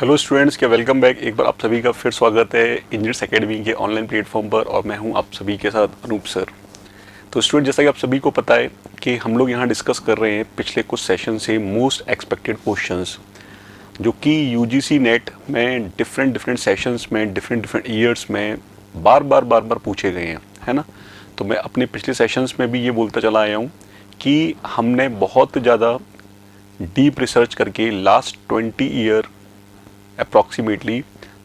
Hello students, क्या welcome back. एक बार आप सभी का फिर स्वागत है इंजीनियर्स एकेडमी के ऑनलाइन प्लेटफॉर्म पर और मैं हूं आप सभी के साथ अनूप सर। तो स्टूडेंट, जैसा कि आप सभी को पता है कि हम लोग यहां डिस्कस कर रहे हैं पिछले कुछ सेशन से मोस्ट एक्सपेक्टेड क्वेश्चंस जो कि यूजीसी नेट में डिफरेंट सेशंस में डिफरेंट ईयर्स में बार बार पूछे गए हैं, है ना। तो मैं अपने पिछले सेशंस में भी ये बोलता चला आया हूँ कि हमने बहुत ज़्यादा डीप रिसर्च करके लास्ट 20 ईयर अप्रॉक्सीमेटली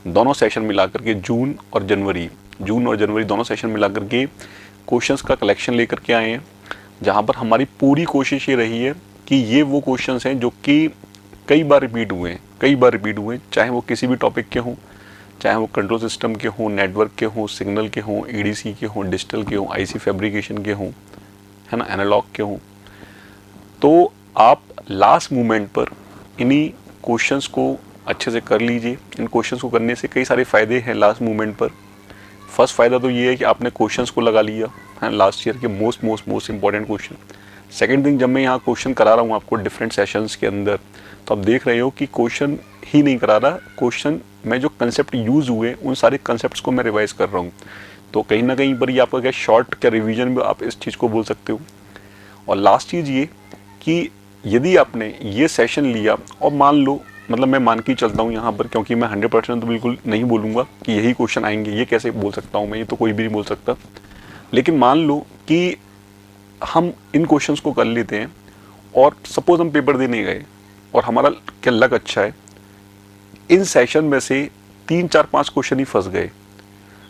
दोनों सेशन मिला करके जून और जनवरी दोनों सेशन मिला करके क्वेश्चंस का कलेक्शन लेकर के आए हैं, जहां पर हमारी पूरी कोशिश ये रही है कि ये वो क्वेश्चंस हैं जो कि कई बार रिपीट हुए हैं, चाहे वो किसी भी टॉपिक के हों, चाहे वो कंट्रोल सिस्टम के हों, नेटवर्क के हों, सिग्नल के हों, ईडीसी के हों, डिजिटल के हों, आईसी फैब्रिकेशन के हों, है ना, एनालॉग के हों। तो आप लास्ट मोमेंट पर इन्हीं क्वेश्चंस को अच्छे से कर लीजिए। इन क्वेश्चंस को करने से कई सारे फ़ायदे हैं लास्ट मोमेंट पर। फर्स्ट फ़ायदा तो ये है कि आपने क्वेश्चंस को लगा लिया है, लास्ट ईयर के most important question. Second thing, जब मैं यहाँ क्वेश्चन करा रहा हूँ आपको डिफरेंट सेशंस के अंदर, तो आप देख रहे हो कि क्वेश्चन ही नहीं करा रहा, क्वेश्चन में जो कंसेप्ट यूज़ हुए उन सारे कंसेप्ट को मैं रिवाइज कर रहा हूँ। तो कहीं ना कहीं पर ये आपका क्या शॉर्ट क्या रिविजन में आप इस चीज़ को बोल सकते हो। और लास्ट चीज़ ये कि यदि आपने ये सेशन लिया और मान लो, मतलब मैं मान के चलता हूँ यहाँ पर, क्योंकि मैं 100% तो बिल्कुल नहीं बोलूँगा कि यही क्वेश्चन आएंगे, ये कैसे बोल सकता हूँ मैं, ये तो कोई भी नहीं बोल सकता। लेकिन मान लो कि हम इन क्वेश्चंस को कर लेते हैं और सपोज हम पेपर देने गए और हमारा क्या लक अच्छा है, इन सेशन में से 3 4 5 क्वेश्चन ही फंस गए,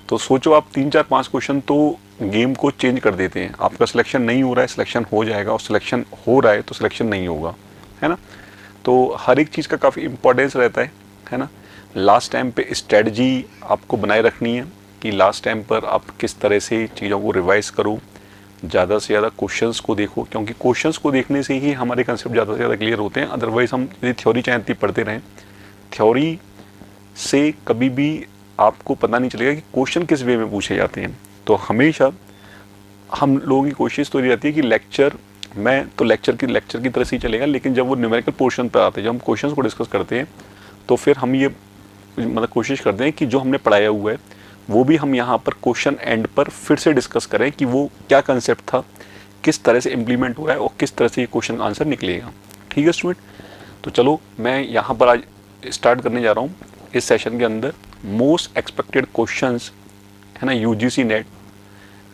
तो सोचो आप 3 4 5 क्वेश्चन तो गेम को चेंज कर देते हैं। आपका सिलेक्शन नहीं हो रहा है, सिलेक्शन हो जाएगा, और सिलेक्शन हो रहा है तो सिलेक्शन नहीं होगा, है ना। तो हर एक चीज़ का काफ़ी इम्पोर्टेंस रहता है ना। लास्ट टाइम पे स्ट्रेटजी आपको बनाए रखनी है कि लास्ट टाइम पर आप किस तरह से चीज़ों को रिवाइज करो, ज़्यादा से ज़्यादा क्वेश्चंस को देखो, क्योंकि क्वेश्चंस को देखने से ही हमारे कंसेप्ट ज़्यादा से ज़्यादा क्लियर होते हैं। अदरवाइज़ हम यदि थ्योरी चाहे इतनी पढ़ते रहें, थ्योरी से कभी भी आपको पता नहीं चलेगा कि क्वेश्चन किस वे में पूछे जाते हैं। तो हमेशा हम लोगों की कोशिश तो ये रहती है कि लेक्चर की तरह से ही चलेगा, लेकिन जब वो न्यूमेरिकल पोर्शन पर आते हैं, जब हम क्वेश्चंस को डिस्कस करते हैं, तो फिर हम ये मतलब कोशिश करते हैं कि जो हमने पढ़ाया हुआ है वो भी हम यहाँ पर क्वेश्चन एंड पर फिर से डिस्कस करें कि वो क्या कंसेप्ट था, किस तरह से इम्प्लीमेंट हुआ है और किस तरह से ये क्वेश्चन आंसर निकलेगा। ठीक है स्टूडेंट, तो चलो मैं यहाँ पर आज स्टार्ट करने जा रहा हूँ इस सेशन के अंदर मोस्ट एक्सपेक्टेड क्वेश्चंस, है ना, यूजीसी नेट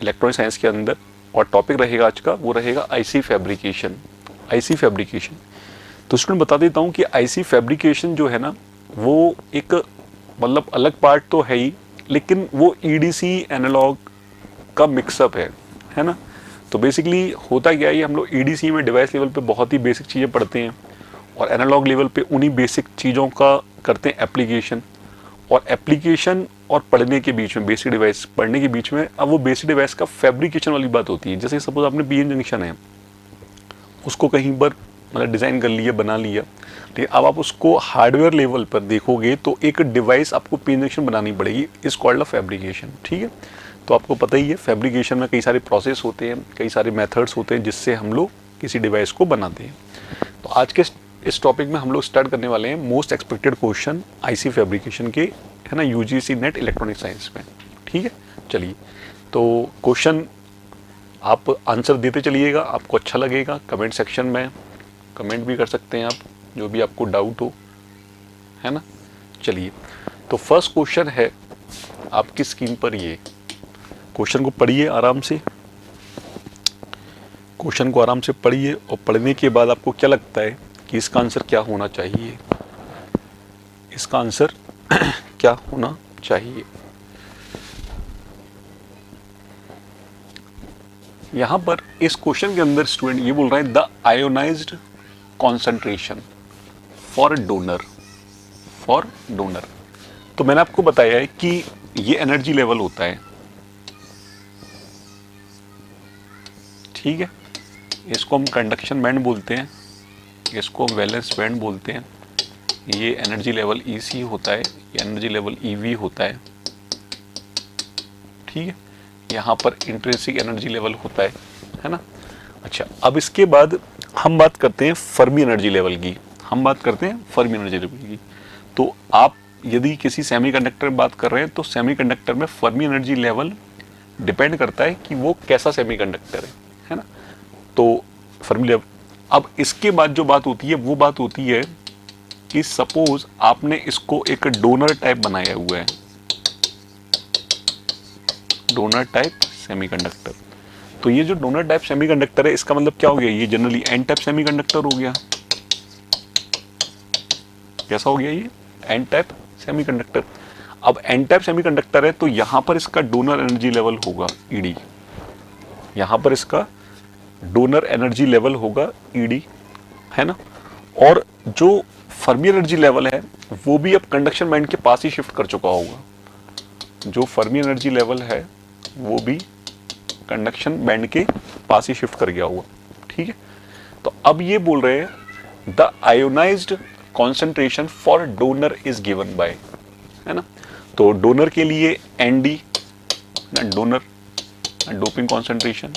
इलेक्ट्रॉनिक साइंस के अंदर। और टॉपिक रहेगा आज का, वो रहेगा आईसी फैब्रिकेशन। तो स्टूडेंट बता देता हूँ कि आईसी फैब्रिकेशन जो है ना, वो एक मतलब अलग पार्ट तो है ही, लेकिन वो ईडीसी एनालॉग का मिक्सअप है ना। तो बेसिकली होता क्या है, हम लोग ईडीसी में डिवाइस लेवल पे बहुत ही बेसिक चीज़ें पढ़ते हैं और एनालॉग लेवल पे उन्हीं बेसिक चीज़ों का करते हैं एप्लीकेशन। और एप्लीकेशन और पढ़ने के बीच में, बेसिक डिवाइस पढ़ने के बीच में, अब वो बेसिक डिवाइस का फैब्रिकेशन वाली बात होती है। जैसे सपोज आपने पीएन जंक्शन है, उसको कहीं पर मतलब डिज़ाइन कर लिया, बना लिया, ठीक है। अब आप उसको हार्डवेयर लेवल पर देखोगे तो एक डिवाइस आपको पीएन जंक्शन बनानी पड़ेगी, इस कॉल्ड अ फैब्रिकेशन। ठीक है, तो आपको पता ही है फैब्रिकेशन में कई सारे प्रोसेस होते हैं, कई सारे मेथड्स होते हैं जिससे हम लोग किसी डिवाइस को बनाते हैं। तो आज के इस टॉपिक में हम लोग स्टार्ट करने वाले हैं most expected question IC fabrication के, है ना, यूजीसी नेट इलेक्ट्रॉनिक साइंस में। ठीक है, चलिए तो क्वेश्चन आप आंसर देते चलिएगा, आपको अच्छा लगेगा। कमेंट सेक्शन में कमेंट भी कर सकते हैं आप, जो भी आपको डाउट हो, है ना। चलिए, तो फर्स्ट क्वेश्चन है आपकी स्क्रीन पर, ये क्वेश्चन को पढ़िए आराम से, क्वेश्चन को आराम से पढ़िए और पढ़ने के बाद आपको क्या लगता है कि इसका आंसर क्या होना चाहिए, इसका आंसर क्या होना चाहिए। यहां पर इस क्वेश्चन के अंदर स्टूडेंट ये बोल रहा है the ionised concentration for donor. तो मैंने आपको बताया है कि ये एनर्जी लेवल होता है, ठीक है। इसको हम कंडक्शन बैंड बोलते हैं, इसको हम वैलेंस बैंड बोलते हैं। ये एनर्जी लेवल ईसी होता है, ये एनर्जी लेवल ईवी होता है, ठीक है। यहाँ पर इंट्रिंसिक एनर्जी लेवल होता है ना। अच्छा, अब इसके बाद हम बात करते हैं फर्मी एनर्जी लेवल की, तो आप यदि किसी सेमीकंडक्टर में बात कर रहे हैं तो सेमीकंडक्टर में फर्मी एनर्जी लेवल डिपेंड करता है कि वो कैसा सेमीकंडक्टर है ना। तो फर्मी लेवल, अब इसके बाद जो बात होती है वो बात होती है कि सपोज आपने इसको एक डोनर टाइप बनाया हुआ है, डोनर टाइप सेमीकंडक्टर। तो ये जो डोनर टाइप सेमीकंडक्टर है इसका मतलब क्या हो गया, ये जनरली एन टाइप सेमीकंडक्टर हो गया। कैसा हो गया ये, एन टाइप सेमीकंडक्टर। अब एन टाइप सेमीकंडक्टर है तो यहां पर इसका डोनर एनर्जी लेवल होगा ईडी, यहां पर इसका डोनर एनर्जी लेवल होगा ईडी, है ना। और जो फर्मी एनर्जी लेवल है वो भी अब कंडक्शन बैंड के पास ही शिफ्ट कर चुका होगा। जो फर्मी एनर्जी लेवल है वो भी कंडक्शन बैंड के पास ही शिफ्ट कर गया होगा, ठीक है। तो अब ये बोल रहे हैं the ionised concentration for donor is given by, है ना। तो डोनर के लिए ND, donor doping concentration,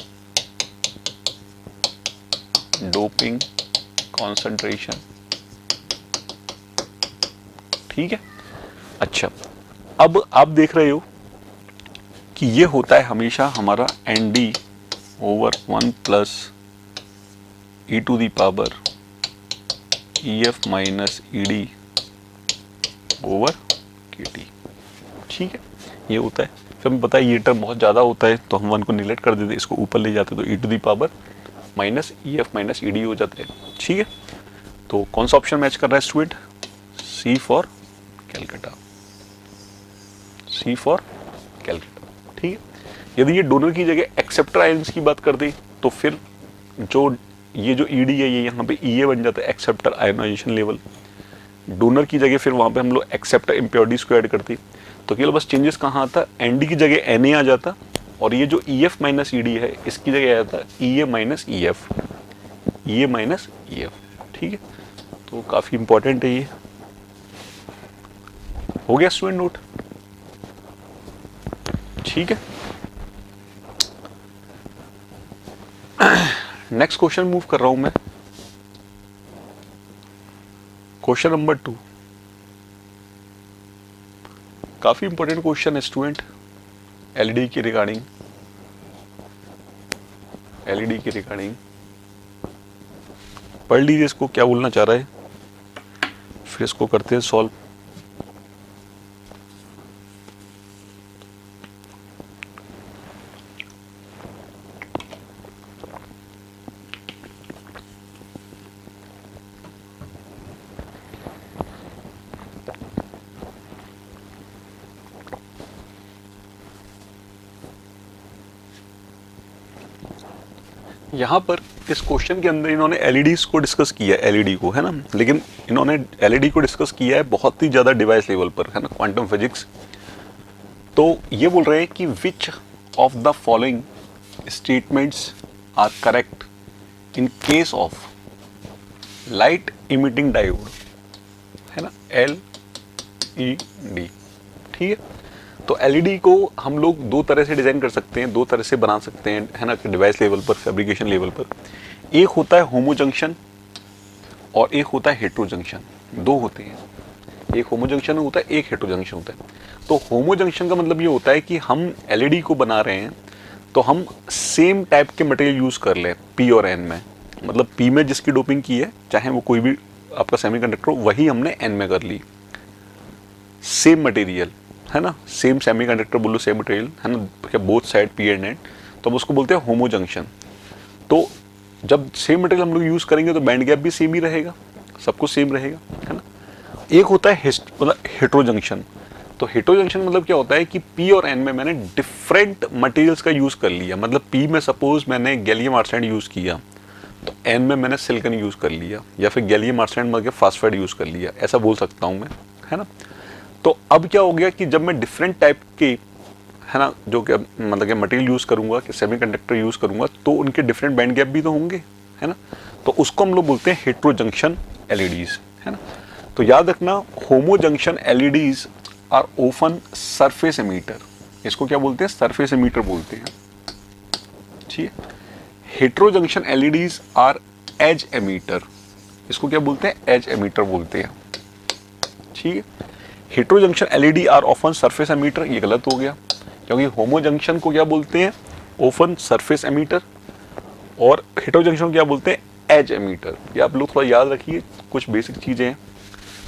doping concentration, ठीक है। अच्छा, अब आप देख रहे हो कि ये होता है हमेशा हमारा N D over 1 plus E to the power E F minus E D over K T, ठीक है। ये होता है, फिर हमें पता है ये टर्म बहुत ज़्यादा होता है तो हम 1 को निगलेक्ट कर देते, इसको ऊपर ले जाते तो e to the power minus E F minus E D हो जाता है, ठीक है। तो कौन सा ऑप्शन मैच कर रहा है student, C for Calcutta, C for Calcutta, ठीक है। यदि ये डोनर की जगह एक्सेप्टर आयंस की बात कर दी तो फिर जो ये जो ईडी है ये यहाँ पे ई बन जाता है, एक्सेप्टर आयोनाइजेशन लेवल। डोनर की जगह फिर वहाँ पे हम लोग एक्सेप्टर इम्प्योरिटीज को ऐड करते, तो केवल बस चेंजेस कहाँ आता, एनडी की जगह एन ए आ जाता और ये जो ई एफ माइनस ई डी है इसकी जगह आ जाता ई ए माइनस ई एफ, ई ए माइनस ई एफ, ठीक है। तो काफ़ी इंपॉर्टेंट है ये। हो गया स्टूडेंट नोट, ठीक है। नेक्स्ट क्वेश्चन मूव कर रहा हूं मैं, क्वेश्चन नंबर 2। काफी इंपॉर्टेंट क्वेश्चन है स्टूडेंट, एलईडी की रिगार्डिंग, एलईडी की रिगार्डिंग पढ़ लीजिए इसको क्या बोलना चाह रहा है, फिर इसको करते हैं सॉल्व। यहाँ पर इस क्वेश्चन के अंदर इन्होंने एलईडीज को डिस्कस किया है, एलईडी को, है ना, लेकिन इन्होंने एलईडी को डिस्कस किया है बहुत ही ज़्यादा डिवाइस लेवल पर, है ना, क्वांटम फिजिक्स। तो ये बोल रहे हैं कि which of the following statements are correct in case of light emitting diode, है ना, LED, ठीक है। तो एलईडी को हम लोग दो तरह से डिज़ाइन कर सकते हैं, दो तरह से बना सकते हैं, है ना, डिवाइस लेवल पर, फैब्रिकेशन लेवल पर। एक होता है होमो जंक्शन और एक होता है हेट्रो जंक्शन, दो होते हैं। एक होमो जंक्शन होता है, एक हेट्रो जंक्शन होता है। तो होमो जंक्शन का मतलब ये होता है कि हम एलईडी को बना रहे हैं तो हम सेम टाइप के मटेरियल यूज़ कर लें पी और एन में, मतलब पी में जिसकी डोपिंग की है, चाहे वो कोई भी आपका सेमीकंडक्टर हो, वही हमने एन में कर ली, सेम मटेरियल, है ना, सेम सेमीकंडक्टर बोलो, सेम मटेरियल, है ना, both side P and N, तो हम उसको बोलते हैं होमो जंक्शन। तो जब सेम मटेरियल हम लोग यूज़ करेंगे तो बैंड गैप भी सेम ही रहेगा, सब कुछ सेम रहेगा, है ना। एक होता है मतलब हेट्रो जंक्शन। तो हेट्रो जंक्शन मतलब क्या होता है कि पी और एन में मैंने डिफरेंट मटेरियल्स का यूज़ कर लिया, मतलब पी में सपोज मैंने गैलियम आर्सेनाइड यूज़ किया तो एन में मैंने सिलिकॉन यूज़ कर लिया, या फिर गैलियम आर्सेनाइड मतलब फास्फाइड यूज़ कर लिया, ऐसा बोल सकता हूँ मैं, है ना। तो अब क्या हो गया कि जब मैं डिफरेंट टाइप के, है ना, जो कि मतलब कि मटेरियल यूज़ करूँगा, कि सेमीकंडक्टर यूज़ करूँगा, तो उनके डिफरेंट बैंड गैप भी तो होंगे, है ना। तो उसको हम लोग बोलते हैं हेट्रो जंक्शन एलईडीज, है ना। तो याद रखना, homo junction LEDs are often surface emitter, इसको क्या बोलते हैं, सरफेस एमीटर बोलते हैं, ठीक है। Hetero junction LEDs are as emitter, इसको क्या बोलते हैं, एज एमीटर बोलते हैं, ठीक ठीक है। Hetero junction LED are often surface emitter, ये गलत हो गया, क्योंकि होमो जंक्शन को क्या बोलते हैं, ओपन सरफेस एमीटर, और हेटेरो जंक्शन को क्या बोलते हैं, एज एमीटर। ये आप लोग थोड़ा याद रखिए, कुछ बेसिक चीजें हैं।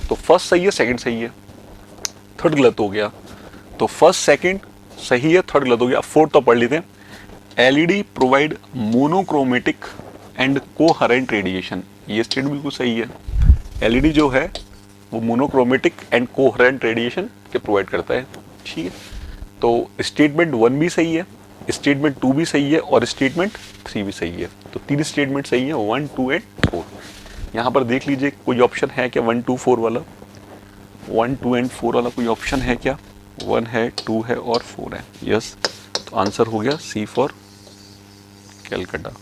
तो फर्स्ट सही है, सेकंड सही है, थर्ड गलत हो गया। तो फर्स्ट सेकंड सही है, थर्ड गलत हो गया। फोर्थ तो पढ़ लेते हैं, LED provide monochromatic and coherent radiation, ये स्टेटमेंट बिल्कुल सही है। एलईडी जो है वो मोनोक्रोमेटिक एंड कोहेरेंट रेडिएशन के प्रोवाइड करता है, ठीक है। तो स्टेटमेंट 1 भी सही है, स्टेटमेंट 2 भी सही है, और स्टेटमेंट 3 भी सही है। तो 3 स्टेटमेंट सही है, 1, 2 एंड 4। यहाँ पर देख लीजिए कोई ऑप्शन है क्या 1, 2, 4 वाला, 1, 2 एंड 4 वाला कोई ऑप्शन है क्या? 1 है, 2 है और 4 है। यस, तो आंसर हो गया सी फॉर कैलकाटा।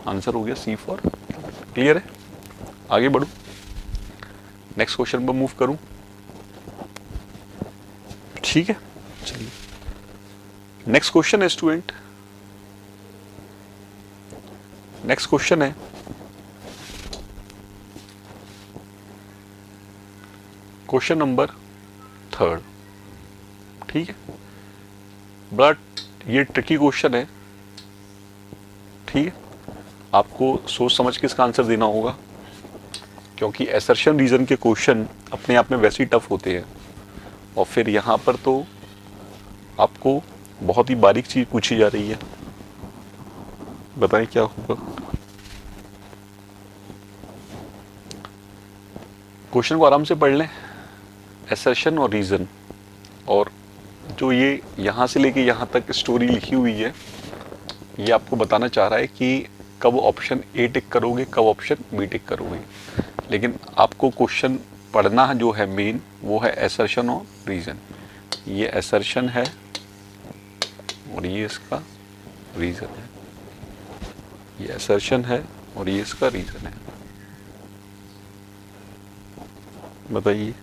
आंसर हो गया सी फॉर। क्लियर है? आगे बढ़ू, नेक्स्ट क्वेश्चन पर मूव करूं, ठीक है। चलिए नेक्स्ट क्वेश्चन है स्टूडेंट, नेक्स्ट क्वेश्चन है क्वेश्चन नंबर 3, ठीक है। बट ये ट्रिकी क्वेश्चन है, ठीक है। आपको सोच समझ के इसका आंसर देना होगा, क्योंकि एसर्शन रीजन के क्वेश्चन अपने आप में वैसे ही टफ होते हैं, और फिर यहाँ पर तो आपको बहुत ही बारीक चीज पूछी जा रही है। बताएं क्या होगा। क्वेश्चन को आराम से पढ़ लें, एसर्शन और रीजन, और जो ये यहाँ से लेके यहाँ तक स्टोरी लिखी हुई है, ये आपको बताना चाह रहा है कि कब ऑप्शन ए टिक करोगे, कब ऑप्शन बी टिक करोगे। लेकिन आपको क्वेश्चन पढ़ना जो है मेन, वो है एसर्शन और रीजन। ये एसर्शन है और ये इसका रीजन है, ये एसर्शन है और ये इसका रीजन है। बताइए।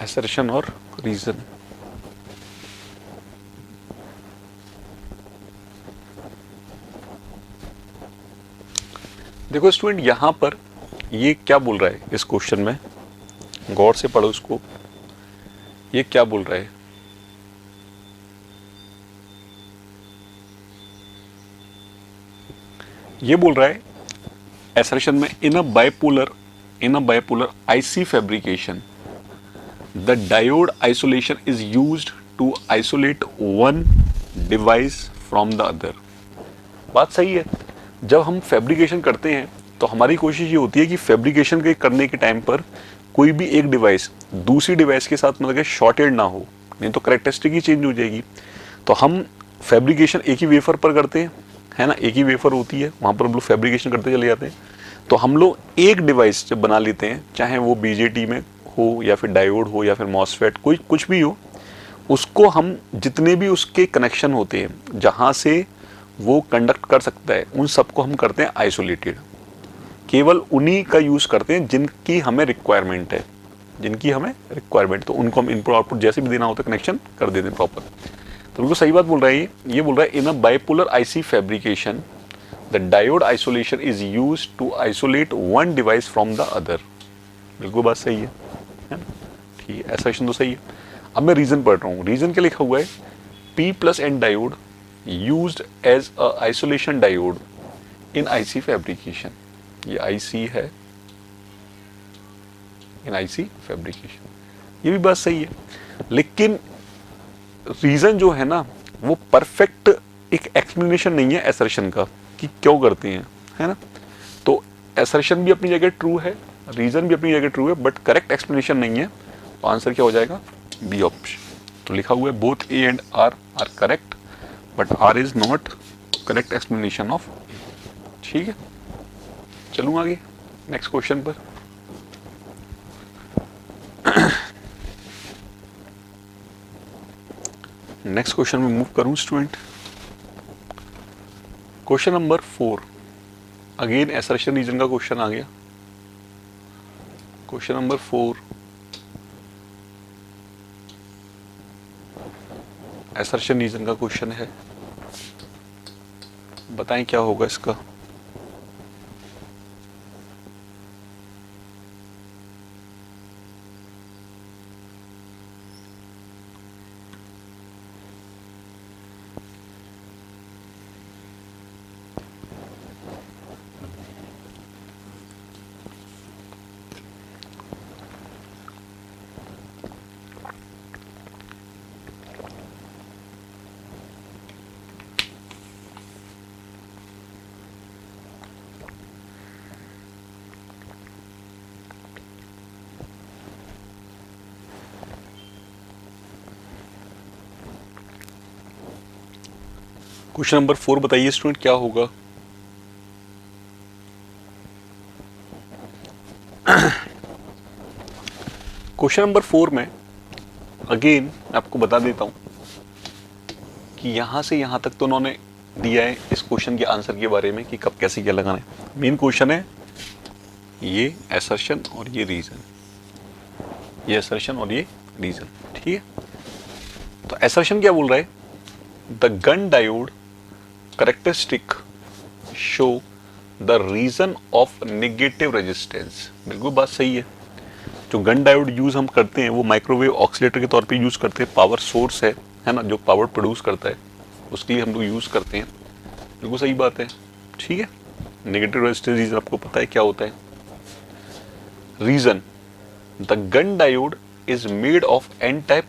एसर्शन और रीजन, देखो स्टूडेंट यहां पर ये क्या बोल रहा है इस क्वेश्चन में, गौर से पढ़ो इसको। ये क्या बोल रहा है, ये बोल रहा है एसर्शन में, in a bipolar IC fabrication the diode isolation is used to isolate one device from the other। बात सही है। जब हम फैब्रिकेशन करते हैं तो हमारी कोशिश ये होती है कि फैब्रिकेशन के करने के टाइम पर कोई भी एक डिवाइस दूसरी डिवाइस के साथ मतलब शॉर्टेड ना हो, नहीं तो कैरेक्टरिस्टिक ही चेंज हो जाएगी। तो हम फैब्रिकेशन एक ही वेफर पर करते हैं, है ना, एक ही वेफर होती है, वहाँ पर हम लोग फैब्रिकेशन करते चले जाते हैं। तो हम लोग एक डिवाइस जब बना लेते हैं, चाहे वो बीजेटी में हो या फिर डायोड हो या फिर मॉसफेट, कोई कुछ भी हो, उसको हम जितने भी उसके कनेक्शन होते हैं जहाँ से वो कंडक्ट कर सकता है, उन सबको हम करते हैं आइसोलेटेड। केवल उन्हीं का यूज़ करते हैं जिनकी हमें रिक्वायरमेंट है, जिनकी हमें रिक्वायरमेंट, तो उनको हम इनपुट आउटपुट जैसे भी देना होता है कनेक्शन कर देते हैं प्रॉपर। तो बिल्कुल सही बात बोल रहा है ये बोल रहा है in a bipolar IC fabrication the diode isolation is used to isolate one device from the other. बिल्कुल बात सही है ना, ठीक है, एसर्शन तो सही है। अब मैं रीजन पढ़ रहा हूँ। रीजन क्या लिखा हुआ है, P+N diode used as a isolation diode in IC fabrication. ये आईसी है, इन आईसी फैब्रिकेशन, ये भी बात सही है। लेकिन रीजन जो है ना, वो परफेक्ट एक एक्सप्लेनेशन नहीं है एसर्शन का कि क्यों करते हैं, है ना। तो एसर्शन भी अपनी जगह ट्रू है, रीजन भी अपनी जगह ट्रू है, बट करेक्ट एक्सप्लेनेशन नहीं है। तो आंसर क्या हो जाएगा, बी ऑप्शन। तो लिखा हुआ है both A and R are correct, but R is not correct explanation of. ठीक है, चलूँ आगे नेक्स्ट क्वेश्चन पर। नेक्स्ट क्वेश्चन में मूव करूं student. Question number 4 again assertion reason का क्वेश्चन आ गया। क्वेश्चन नंबर 4 असर्शन रीजन का क्वेश्चन है, बताएं क्या होगा इसका। क्वेश्चन नंबर 4 बताइए स्टूडेंट क्या होगा। क्वेश्चन नंबर 4 में अगेन मैं आपको बता देता हूं कि यहां से यहां तक तो उन्होंने दिया है इस क्वेश्चन के आंसर के बारे में कि कब कैसे क्या लगाना है। मेन क्वेश्चन है ये असर्शन और ये रीजन, ये असर्शन और ये रीजन, ठीक है। तो असर्शन क्या बोल रहा है, the Gunn diode characteristic show the region of negative resistance. बिल्कुल बात सही है। जो गन डायोड यूज हम करते हैं वो माइक्रोवेव ऑक्सीलेटर के तौर पे यूज करते हैं, पावर सोर्स है ना, जो पावर प्रोड्यूस करता है उसके लिए हम लोग यूज करते हैं। बिल्कुल सही बात है, ठीक है। नेगेटिव रेजिस्टेंस रीजन आपको पता है क्या होता है। Reason, the Gunn diode is made of N type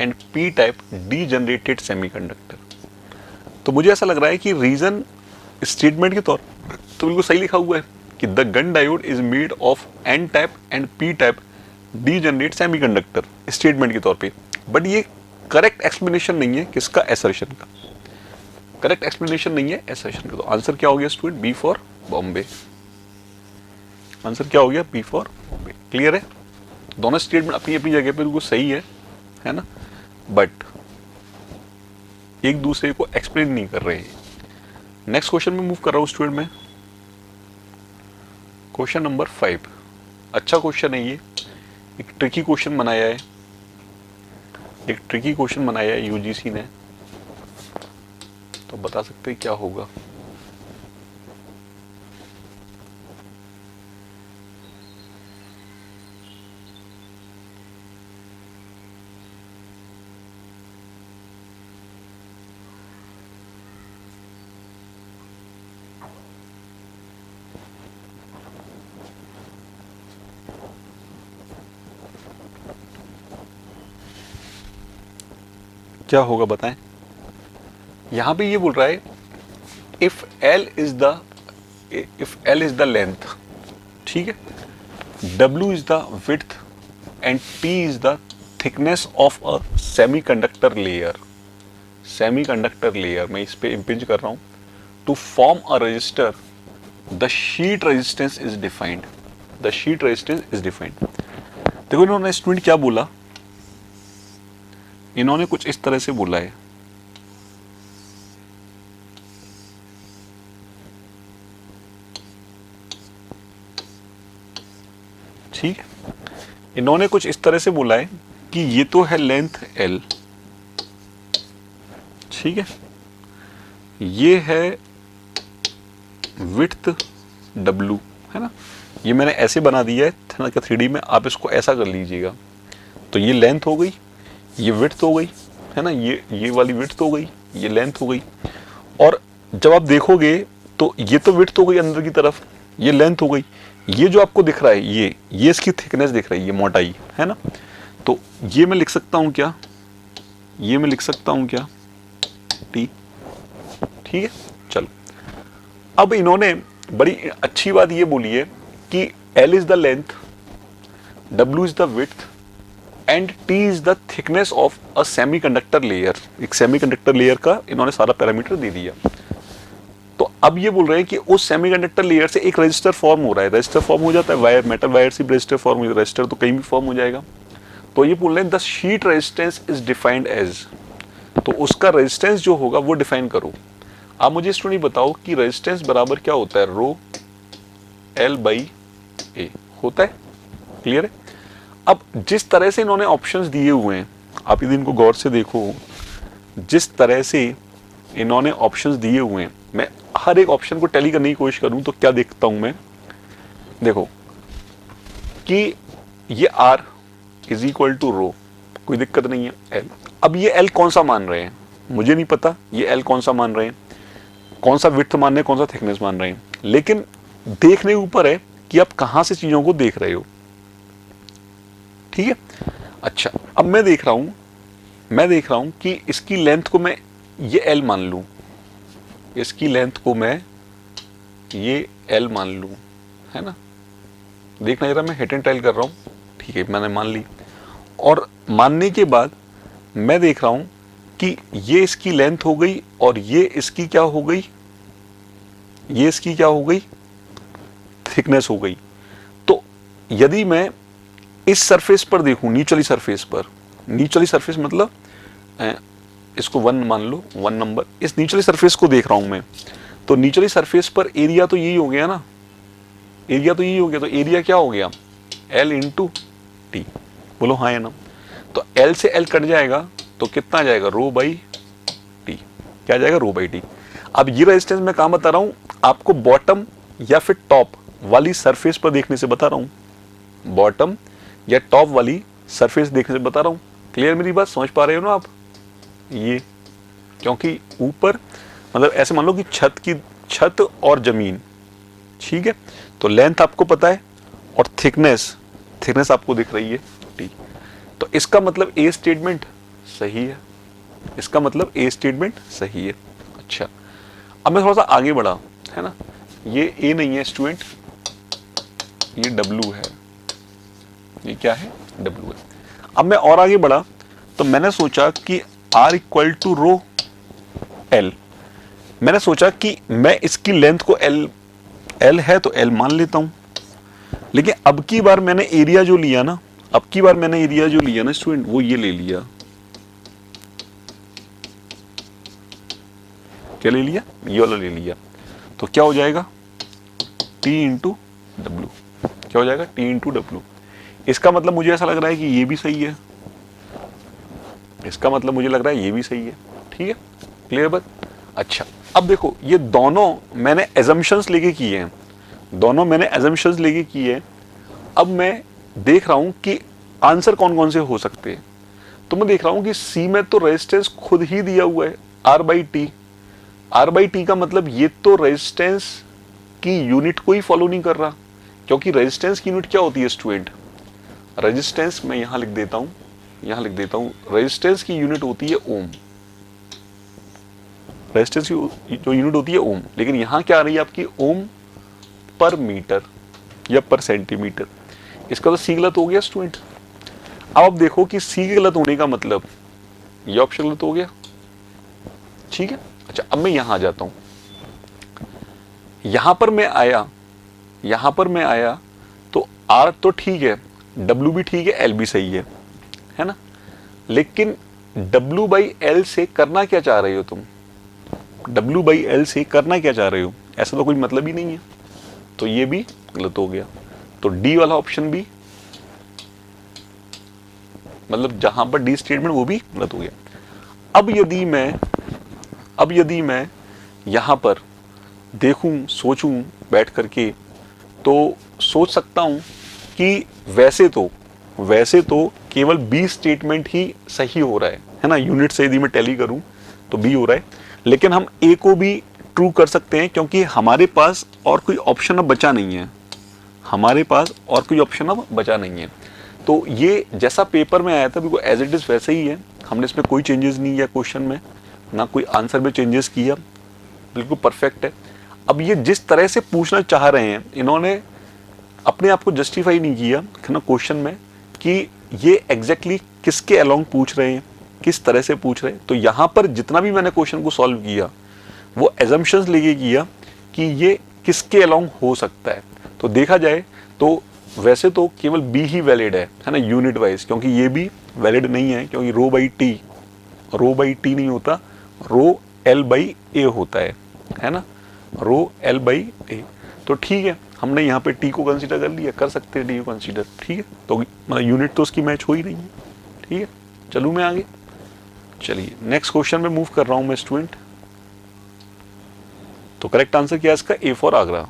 and P type degenerated semiconductor. तो मुझे ऐसा लग रहा है कि रीजन स्टेटमेंट के तौर तो बिल्कुल सही लिखा हुआ है कि the Gunn diode is made of N type and P type degenerate semiconductor statement के तौर पे, बट ये करेक्ट एक्सप्लेनेशन नहीं है किसका, असर्शन का। करेक्ट एक्सप्लेनेशन नहीं है असर्शन का। तो आंसर क्या हो गया student, B for Bombay. Answer क्या हो गया, बी फॉर बॉम्बे। क्लियर है, दोनों स्टेटमेंट अपनी अपनी जगह पे बिल्कुल सही है ना, बट एक दूसरे को एक्सप्लेन नहीं कर रहे हैं। नेक्स्ट क्वेश्चन में मूव कर रहा हूं स्टूडेंट में। क्वेश्चन नंबर 5 अच्छा क्वेश्चन है ये, एक ट्रिकी क्वेश्चन बनाया है, एक ट्रिकी क्वेश्चन बनाया है यूजीसी ने। तो बता सकते हैं क्या होगा। क्या होगा बताएं। यहां पे ये बोल रहा है if L is the length, ठीक है, W is the width and T is the thickness of a semiconductor layer. Semiconductor layer मैं इस पे इम्पिंज कर रहा हूं। To form a register the sheet resistance is defined. The sheet resistance is defined. देखो इन्होंने स्टूडेंट क्या बोला, इन्होंने कुछ इस तरह से बोला है, ठीक है। इन्होंने कुछ इस तरह से बोला है कि ये तो है लेंथ L, ठीक है, ये है विड्थ W, है ना। ये मैंने ऐसे बना दिया है ना कि 3D में, आप इसको ऐसा कर लीजिएगा। तो ये लेंथ हो गई, ये विड्थ हो गई, है ना, ये वाली विड्थ हो गई, ये लेंथ हो गई। और जब आप देखोगे तो ये तो विड्थ हो गई अंदर की तरफ, ये लेंथ हो गई। ये जो आपको दिख रहा है ये इसकी थिकनेस दिख रही है, ये मोटाई, है ना। तो ये मैं लिख सकता हूं क्या, ये मैं लिख सकता हूं क्या, T, ठीक है। चलो अब इन्होंने बड़ी अच्छी बात ये बोली है कि L is the length, W is the width and T is the thickness of a semiconductor layer. एक सेमीकंडक्टर लेयर का इन्होंने सारा पैरामीटर दे दिया। तो अब ये बोल रहे हैं कि उस सेमीकंडक्टर लेयर से एक रजिस्टर फॉर्म हो रहा है, रजिस्टर फॉर्म हो जाता है, वायर मेटल वायर से रजिस्टर फॉर्म हो, रजिस्टर तो कहीं भी फॉर्म हो जाएगा। तो ये बोल रहे हैं the sheet resistance is defined as, तो उसका रेजिस्टेंस जो होगा वो डिफाइन करो। आप मुझे स्टूडेंट बताओ कि रेजिस्टेंस बराबर क्या होता है, रो एल बाई ए होता है, क्लियर है। अब जिस तरह से इन्होंने ऑप्शंस दिए हुए हैं, आप यदि इनको गौर से देखो, जिस तरह से इन्होंने ऑप्शंस दिए हुए हैं, मैं हर एक ऑप्शन को टैली करने की कोशिश करूं तो क्या देखता हूं मैं, देखो कि ये R इज इक्वल टू रो, कोई दिक्कत नहीं है L। अब ये L कौन सा मान रहे हैं मुझे नहीं पता, ये L कौन सा मान रहे हैं, कौन सा विड्थ मान रहे हैं, कौन सा थिकनेस मान रहे हैं, लेकिन देखने ऊपर है कि आप कहां से चीजों को देख रहे हो, ठीक है। अच्छा, अब मैं देख रहा हूं कि इसकी लेंथ को मैं ये L मान लूं, इसकी लेंथ को मैं ये L मान लूं, है ना। देखना जरा, मैं हिट एंड ट्रायल कर रहा हूं, ठीक है, मैंने मान ली। और मानने के बाद मैं देख रहा हूं कि ये इसकी लेंथ हो गई और ये इसकी क्या हो गई, ये इसकी क्या हो गई, थिकनेस हो गई। तो यदि मैं इस सरफेस पर देखूं, नीचली सरफेस पर, नीचली सरफेस मतलब इसको 1 मान लो, 1 नंबर, इस नीचली सरफेस को देख रहा हूं मैं, तो नीचली सरफेस पर एरिया तो यही हो गया ना, एरिया तो यही हो गया, तो एरिया क्या हो गया, L इंटू टी, बोलो हाँ या ना। तो L से L कट जाएगा तो कितना आ जाएगा, रो बाई टी, क्या आ जाएगा, रो बाई टी। अब ये रेजिस्टेंस मैं कहां बता रहा हूं आपको, बॉटम या फिर टॉप वाली सरफेस पर देखने से बता रहा हूं, बॉटम या टॉप वाली सरफेस देखने से बता रहा हूं। क्लियर मेरी बात, समझ पा रहे हो ना आप, ये क्योंकि ऊपर मतलब ऐसे मान लो कि छत और जमीन, ठीक है। तो लेंथ आपको पता है और थिकनेस आपको दिख रही है टी, तो इसका मतलब ए स्टेटमेंट सही है, इसका मतलब ए स्टेटमेंट सही है। अच्छा, अब मैं थोड़ा सा आगे बढ़ा, है ना, ये ए नहीं है स्टूडेंट, ये डब्ल्यू है, ये क्या है, डब्ल्यू है। अब मैं और आगे बढ़ा तो मैंने सोचा कि R equal to rho L, मैंने सोचा कि मैं इसकी लेंथ को L है तो L मान लेता हूं, लेकिन अब की बार मैंने एरिया जो लिया ना, स्टूडेंट, वो ये ले लिया, क्या ले लिया, ये वाला ले लिया। तो क्या हो जाएगा, T इंटू डब्ल्यू, क्या हो जाएगा, T इंटू डब्ल्यू। इसका मतलब मुझे ऐसा लग रहा है कि ये भी सही है, इसका मतलब मुझे लग रहा है ये भी सही है, ठीक है, क्लियर बात। अच्छा, अब देखो ये दोनों मैंने एजम्पशंस लेके किए हैं, अब मैं देख रहा हूं कि आंसर कौन कौन से हो सकते हैं। तो मैं देख रहा हूं कि सी में तो रेजिस्टेंस खुद ही दिया हुआ है, R बाई टी का मतलब ये तो रेजिस्टेंस की यूनिट को ही फॉलो नहीं कर रहा, क्योंकि रेजिस्टेंस की यूनिट क्या होती है स्टूडेंट, रेजिस्टेंस मैं यहां लिख देता हूं, रेजिस्टेंस की यूनिट होती है ओम, रेजिस्टेंस की जो यूनिट होती है ओम, लेकिन यहां क्या आ रही है आपकी, ओम पर मीटर या पर सेंटीमीटर। इसका तो सी गलत हो गया स्टूडेंट। अब आप देखो कि सी गलत होने का मतलब ये ऑप्शन गलत हो गया, ठीक है। अच्छा, अब मैं यहां आ जाता हूं, यहां पर मैं आया तो R तो ठीक है, W भी ठीक है, L भी सही है ना, लेकिन W बाई एल से करना क्या चाह रहे हो तुम, W बाई एल से करना क्या चाह रहे हो, ऐसा तो कोई मतलब ही नहीं है, तो ये भी गलत हो गया। तो डी वाला ऑप्शन भी, मतलब जहां पर डी स्टेटमेंट वो भी गलत हो गया। अब यदि मैं यहां पर देखूं, सोचूं बैठ करके, तो सोच सकता हूं कि वैसे तो केवल बी स्टेटमेंट ही सही हो रहा है ना, यूनिट से यदि मैं टैली करूं तो बी हो रहा है, लेकिन हम ए को भी ट्रू कर सकते हैं क्योंकि हमारे पास और कोई ऑप्शन अब बचा नहीं है, तो ये जैसा पेपर में आया था बिल्कुल एज इट इज वैसे ही है, हमने इसमें कोई चेंजेस नहीं किया, क्वेश्चन में ना कोई आंसर में चेंजेस किया, बिल्कुल परफेक्ट है। अब ये जिस तरह से पूछना चाह रहे हैं, इन्होंने अपने आप को जस्टिफाई नहीं किया ना क्वेश्चन में कि ये एग्जैक्टली किसके अलोंग पूछ रहे हैं, किस तरह से पूछ रहे हैं। तो यहां पर जितना भी मैंने क्वेश्चन को सॉल्व किया वो एजम्पशंस लेके किया कि ये किसके अलोंग हो सकता है। तो देखा जाए तो वैसे तो केवल बी ही वैलिड है ना, यूनिट वाइज, क्योंकि ये भी वैलिड नहीं है, क्योंकि रो बाई टी नहीं होता, रो एल बाई ए होता है ना, रो एल बाई ए। तो ठीक है, हमने यहाँ पे टी को कंसीडर कर लिया, कर सकते हैं टी को कंसीडर, ठीक है। तो मतलब यूनिट तो उसकी मैच हो ही नहीं है, ठीक है। चलूँ मैं आगे, चलिए नेक्स्ट क्वेश्चन में मूव कर रहा हूँ मैं स्टूडेंट। तो करेक्ट आंसर क्या है इसका, A for Agra.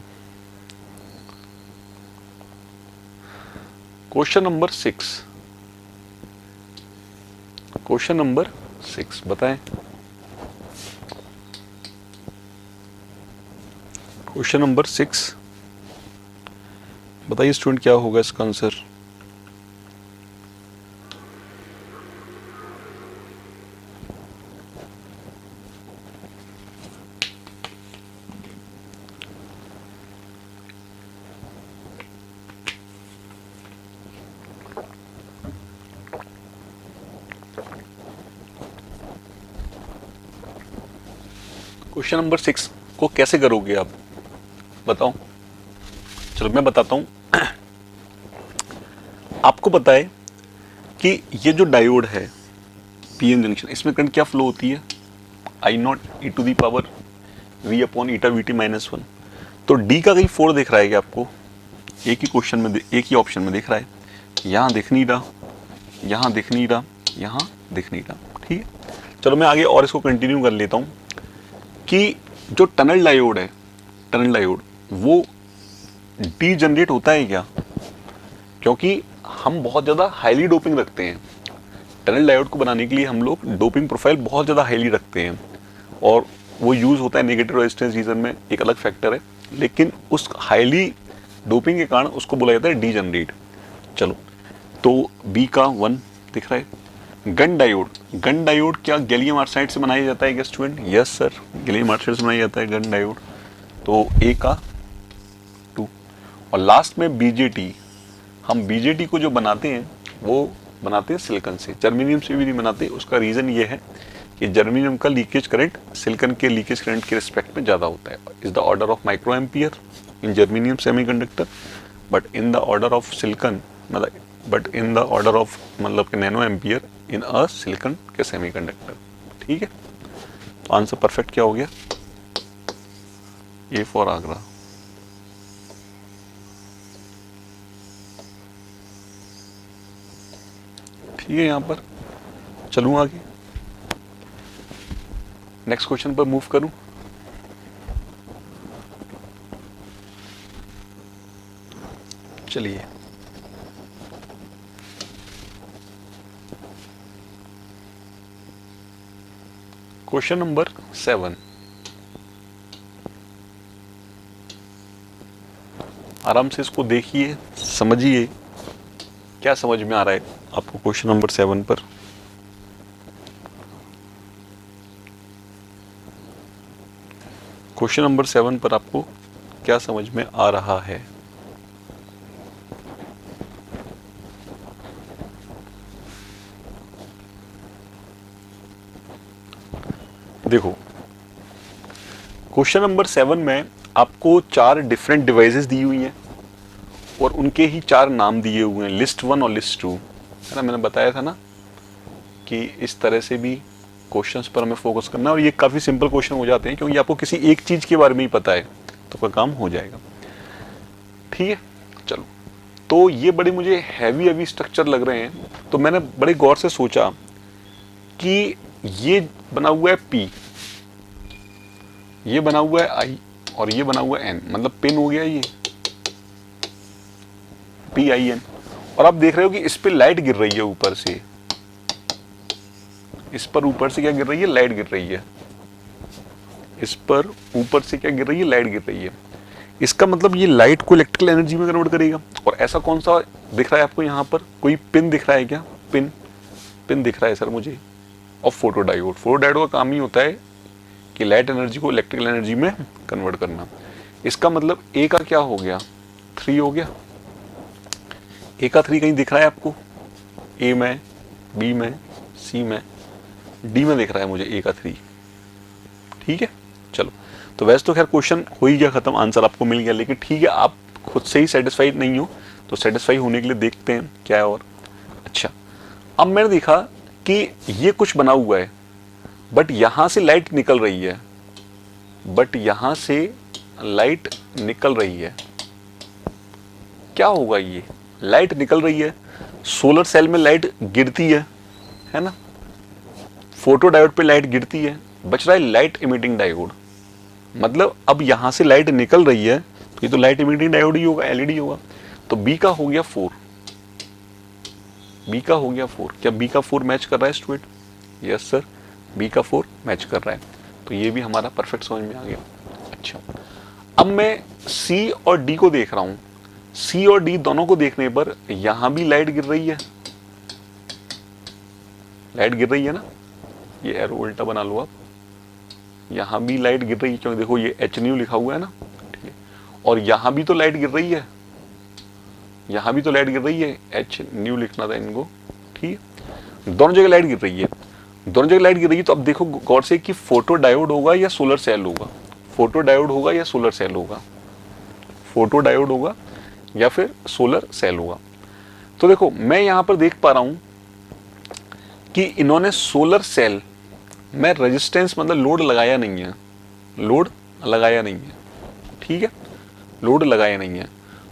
Question number 6, question number 6 बताएं। क्वेश्चन नंबर 6 बताइए स्टूडेंट, क्या होगा इसका आंसर। क्वेश्चन नंबर 6 को कैसे करोगे आप, बताओ। चलो मैं बताता हूं। आपको पता है कि ये जो डायोड है पीएन जंक्शन, इसमें करंट क्या फ्लो होती है, I not e to the power V upon eta V T minus 1। तो डी का कहीं 4 दिख रहा है क्या आपको, एक ही क्वेश्चन में, एक ही ऑप्शन में दिख रहा है, यहाँ दिख नहीं रहा, यहाँ दिख नहीं रहा, यहाँ दिख नहीं रहा, ठीक है। चलो मैं आगे और इसको कंटिन्यू कर लेता हूँ कि जो टनल डायोड है, टनल डायोड वो डी जनरेट होता है क्या, क्योंकि हम बहुत ज़्यादा हाईली डोपिंग रखते हैं। टनल डायोड को बनाने के लिए हम लोग डोपिंग प्रोफाइल बहुत ज़्यादा हाईली रखते हैं, और वो यूज़ होता है नेगेटिव रेजिस्टेंस रीजन में, एक अलग फैक्टर है, लेकिन उस हाईली डोपिंग के कारण उसको बोला जाता है डी जनरेट। चलो तो बी का 1 दिख रहा है। गन डायोड क्या गैलियम आर्सेनाइड से बनाया जाता है क्या student, yes sir, gallium arsenide से बनाया जाता है गन डायोड। तो ए का 2। और लास्ट में बीजेटी, हम बीजेटी को जो बनाते हैं वो बनाते हैं सिलिकॉन से, जर्मेनियम से भी नहीं बनाते। उसका रीज़न ये है कि जर्मेनियम का लीकेज करंट सिलिकॉन के लीकेज करंट के रिस्पेक्ट में ज़्यादा होता है, is the order of micro ampere in germanium semiconductor, but in the order of silicon, मतलब but in the order of मतलब nano ampere in a silicon के semiconductor, ठीक है। तो आंसर परफेक्ट क्या हो गया, ए फॉर आगरा। ठीक है, यहां पर चलूं आगे, नेक्स्ट क्वेश्चन पर मूव करूं। चलिए क्वेश्चन नंबर 7, आराम से इसको देखिए, समझिए क्या समझ में आ रहा है आपको क्वेश्चन नंबर 7 पर। क्वेश्चन नंबर 7 पर आपको क्या समझ में आ रहा है। देखो क्वेश्चन नंबर 7 में आपको 4 डिफरेंट डिवाइसेस दी हुई हैं और उनके ही 4 नाम दिए हुए हैं, लिस्ट 1 और लिस्ट 2, है ना। मैंने बताया था ना कि इस तरह से भी क्वेश्चंस पर हमें फोकस करना है, और ये काफ़ी सिंपल क्वेश्चन हो जाते हैं क्योंकि आपको किसी एक चीज़ के बारे में ही पता है तो कोई काम हो जाएगा, ठीक है। चलो तो ये बड़े मुझे हैवी स्ट्रक्चर लग रहे हैं, तो मैंने बड़े गौर से सोचा कि ये बना हुआ है P, ये बना हुआ है I, और ये बना हुआ है N, मतलब पिन हो गया ये PIN। और आप देख रहे हो कि इस पे लाइट गिर रही है ऊपर से, इस पर ऊपर से क्या गिर रही है, लाइट गिर रही है, इस पर ऊपर से क्या गिर रही है, लाइट गिर रही है। इसका मतलब ये लाइट को इलेक्ट्रिकल एनर्जी में कन्वर्ट करेगा। और ऐसा कौन सा दिख रहा है आपको यहाँ पर, कोई पिन दिख रहा है क्या, पिन दिख रहा है सर मुझे। और फोटो डायोड का काम ही होता है कि लाइट एनर्जी को इलेक्ट्रिकल एनर्जी में कन्वर्ट करना। इसका मतलब ए का क्या हो गया, 3 हो गया। ए का 3 कहीं दिख रहा है आपको, ए में, बी में, सी में, डी में दिख रहा है मुझे ए का 3, ठीक है। चलो तो वैसे तो खैर क्वेश्चन हो ही गया खत्म, आंसर आपको मिल गया, लेकिन ठीक है आप खुद से ही सेटिस्फाइड नहीं हो, तो सेटिस्फाई होने के लिए देखते हैं क्या है और। अच्छा, अब मैंने देखा कि ये कुछ बना हुआ है, बट यहां से लाइट निकल रही है, बट यहां से लाइट निकल रही है, क्या होगा ये? लाइट निकल रही है, सोलर सेल में लाइट गिरती है ना, फोटो डायोड पे लाइट गिरती है, बच रहा है लाइट इमिटिंग डायोड। मतलब अब यहां से लाइट निकल रही है, तो ये तो लाइट इमिटिंग डायोड ही होगा, एलईडी होगा। तो बी का हो गया 4, बी का हो गया 4। क्या बी का 4 मैच कर रहा है स्टूडेंट? यस सर, बी का 4 मैच कर रहा है, तो ये भी हमारा परफेक्ट समझ में आ गया। अच्छा, अब मैं सी और डी को देख रहा हूं, सी और डी दोनों को देखने पर यहां भी लाइट गिर रही है, लाइट गिर रही है ना, ये एरो उल्टा बना लो आप, यहां भी लाइट गिर रही है, क्योंकि देखो ये एच न्यू लिखा हुआ है ना, ठीक है, और यहां भी तो लाइट गिर रही है, यहां भी तो लाइट गिर रही है, एच न्यू लिखना था इनको, ठीक है, दोनों जगह लाइट गिर रही है, दोनों जगह लाइट गिर रही है। तो अब देखो गौर से कि फोटो डायोड होगा या सोलर सेल होगा, फोटो डायोड होगा या सोलर सेल होगा, फोटो डायोड होगा या फिर सोलर सेल होगा। तो देखो मैं यहां पर देख पा रहा हूं कि इन्होंने सोलर सेल में रेजिस्टेंस मतलब लोड लगाया नहीं है, लोड लगाया नहीं है, ठीक है, लोड लगाया नहीं है।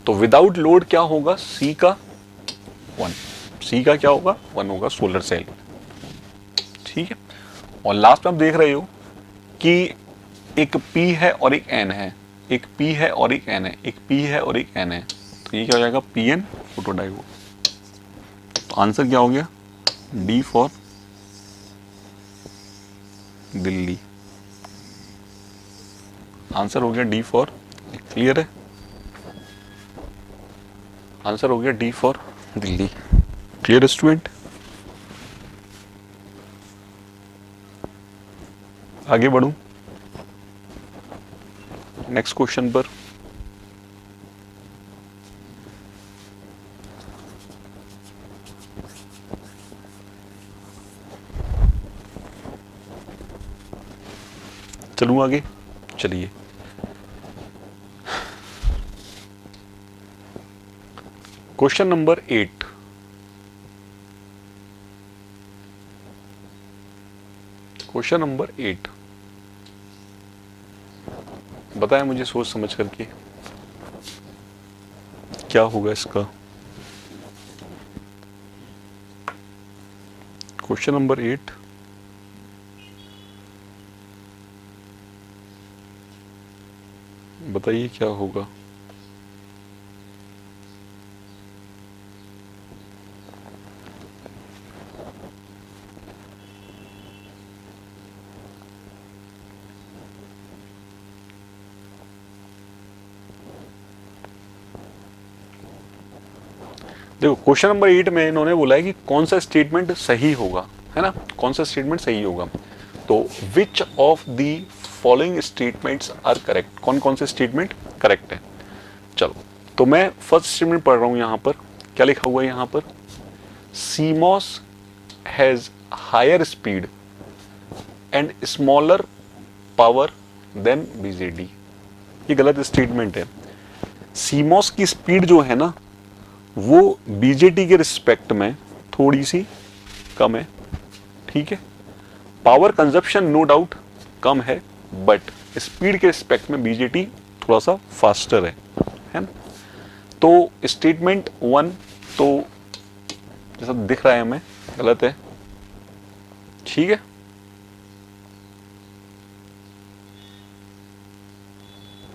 तो विदाउट लोड क्या होगा? सी का 1, सी का क्या होगा? 1 होगा सोलर सेल, ठीक है। और लास्ट में आप देख रहे हो कि एक P है और एक N है, एक P है और एक N है, एक P है और एक N है, तो ये क्या हो जाएगा? PN photodiode. तो आंसर क्या हो गया? D फॉर दिल्ली, आंसर हो गया D फॉर, क्लियर है, आंसर हो गया D for Delhi. Clear student? आगे बढ़ूं नेक्स्ट क्वेश्चन पर। चलूं आगे? चलिए, क्वेश्चन नंबर 8, क्वेश्चन नंबर 8 बताएं मुझे सोच समझ करके क्या होगा इसका। क्वेश्चन नंबर 8, बताइए क्या होगा। देखो क्वेश्चन नंबर 8 में इन्होंने बोला है कि कौन सा स्टेटमेंट सही होगा, है ना, कौन सा स्टेटमेंट सही होगा। तो which of the following statements are correct, कौन कौन से स्टेटमेंट करेक्ट है। चलो तो मैं फर्स्ट स्टेटमेंट पढ़ रहा हूं यहां पर, क्या लिखा हुआ है यहां पर? CMOS has higher speed and smaller power than BJT। ये गलत स्टेटमेंट है। CMOS की स्पीड जो है ना वो BJT के रिस्पेक्ट में थोड़ी सी कम है, ठीक है। पावर कंजप्शन नो डाउट कम है, बट स्पीड के रिस्पेक्ट में BJT थोड़ा सा फास्टर है ना। तो स्टेटमेंट 1 तो जैसा दिख रहा है हमें गलत है, ठीक है।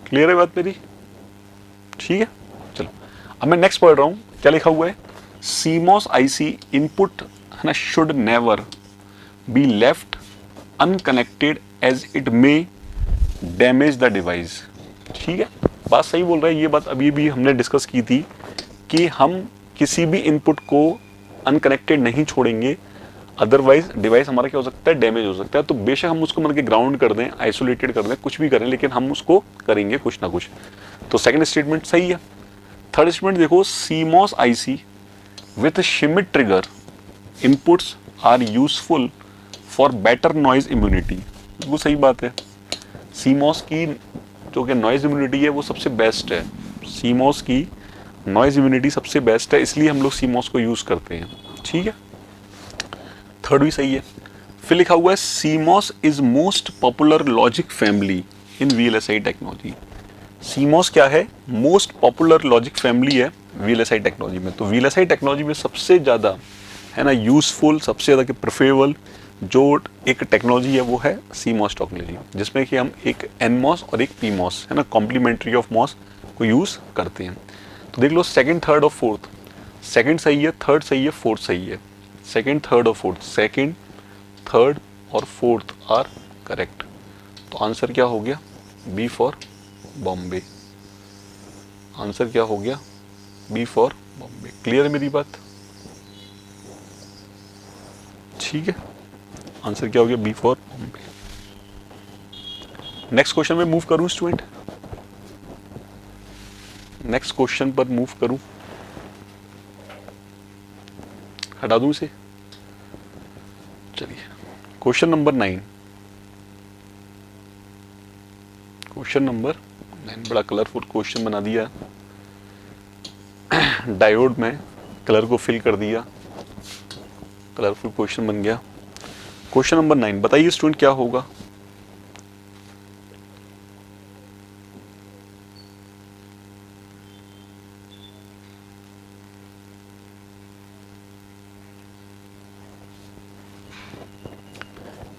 क्लियर है बात मेरी? ठीक है, चलो अब मैं नेक्स्ट पढ़ रहा हूं, क्या लिखा हुआ है? CMOS IC इनपुट है ना should never be left unconnected as it may damage the device. ठीक है, बात सही बोल रहा है। ये बात अभी भी हमने डिस्कस की थी कि हम किसी भी इनपुट को अनकनेक्टेड नहीं छोड़ेंगे, अदरवाइज डिवाइस हमारा क्या हो सकता है? डैमेज हो सकता है। तो बेशक हम उसको मतलब कि ग्राउंड कर दें, आइसोलेटेड कर दें, कुछ भी करें, लेकिन हम उसको करेंगे कुछ ना कुछ। तो सेकंड स्टेटमेंट सही है। थर्ड स्टेटमेंट देखो, CMOS IC with Schmitt trigger inputs are useful for better noise immunity. वो सही बात है। सीमॉस की जो कि नॉइज इम्यूनिटी है वो सबसे बेस्ट है। सीमॉस की नॉइज इम्यूनिटी सबसे बेस्ट है, इसलिए हम लोग सीमॉस को यूज करते हैं। ठीक है, थर्ड भी सही है। फिर लिखा हुआ है CMOS is most popular logic family in VLSI technology. CMOS क्या है? मोस्ट पॉपुलर लॉजिक फैमिली है वीएलएसआई टेक्नोलॉजी में। तो वीएलएसआई टेक्नोलॉजी में सबसे ज़्यादा है ना यूजफुल, सबसे ज़्यादा प्रेफरेबल जो एक टेक्नोलॉजी है वो है सीमॉस टेक्नोलॉजी, जिसमें कि हम एक एनमॉस और एक पीमॉस है ना कॉम्प्लीमेंट्री ऑफ मॉस को यूज़ करते हैं। तो देख लो सेकंड, थर्ड और फोर्थ। सेकंड सही है, थर्ड सही है, फोर्थ सही है। सेकंड, थर्ड और फोर्थ, सेकंड, थर्ड और फोर्थ आर करेक्ट। तो आंसर क्या हो गया? B for Bombay. आंसर क्या हो गया? B for Bombay. क्लियर है मेरी बात? ठीक है, आंसर क्या हो गया? B for Bombay. Next question में मूव करूं स्टूडेंट? नेक्स्ट क्वेश्चन पर मूव करूं? हटा दूं इसे? चलिए, क्वेश्चन नंबर 9। क्वेश्चन नंबर 9 बड़ा कलरफुल क्वेश्चन बना दिया। डायोड में कलर को फिल कर दिया, कलरफुल क्वेश्चन बन गया। क्वेश्चन नंबर 9 बताइए स्टूडेंट क्या होगा?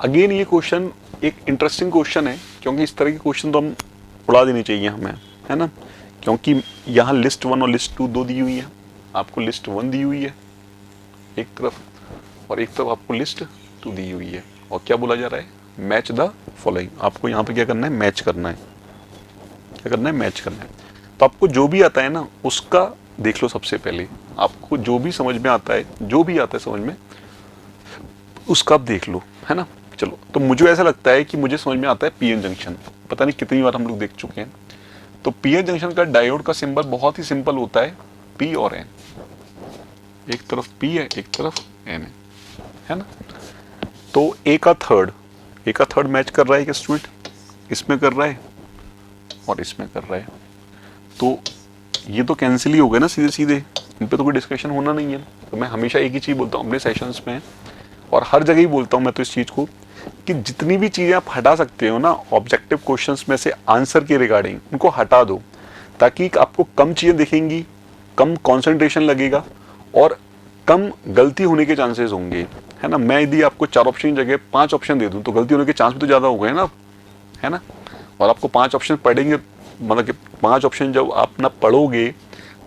अगेन ये क्वेश्चन एक इंटरेस्टिंग क्वेश्चन है, क्योंकि इस तरह के क्वेश्चन तो हम उड़ा देने चाहिए हमें, है ना। क्योंकि यहाँ लिस्ट 1 और लिस्ट 2 दो दी हुई है। आपको लिस्ट 1 दी हुई है एक तरफ, और एक तरफ आपको लिस्ट 2 दी हुई है। और क्या बोला जा रहा है? Match the following. आपको यहाँ पे क्या करना है? मैच करना है। क्या करना है? मैच करना है। तो आपको जो भी आता है ना उसका देख लो सबसे पहले। आपको जो भी समझ में आता है, जो भी आता है समझ में, उसका आप देख लो, है ना। चलो, तो मुझे ऐसा लगता है कि मुझे समझ में आता है पीएन जंक्शन। पता नहीं कितनी बार हम लोग देख चुके हैं। तो पीएन जंक्शन का डायोड का सिंबल बहुत ही सिंपल होता है, पी और एन। एक तरफ पी है, एक तरफ एन है ना। तो ए का थर्ड मैच कर रहा है कि स्टूडेंट? इसमें कर रहा है और इसमें कर रहा है। तो ये तो कैंसिल ही हो गए ना सीधे सीधे, इन पे तो कोई डिस्कशन होना नहीं है। तो मैं हमेशा एक ही चीज बोलता हूँ अपने सेशंस में, और हर जगह ही बोलता हूँ मैं तो इस चीज को, कि जितनी भी चीजें आप हटा सकते हो ना ऑब्जेक्टिव क्वेश्चंस में से आंसर के रिगार्डिंग, उनको हटा दो, ताकि आपको कम चीजें दिखेंगी, कम कंसंट्रेशन लगेगा और कम गलती होने के चांसेस होंगे, है ना। मैं यदि आपको 4 ऑप्शन की जगह 5 ऑप्शन दे दूं तो गलती होने के चांस भी तो ज्यादा हो गए ना, है ना। और आपको 5 ऑप्शन पढ़ेंगे, मतलब कि 5 ऑप्शन जब आप ना पढ़ोगे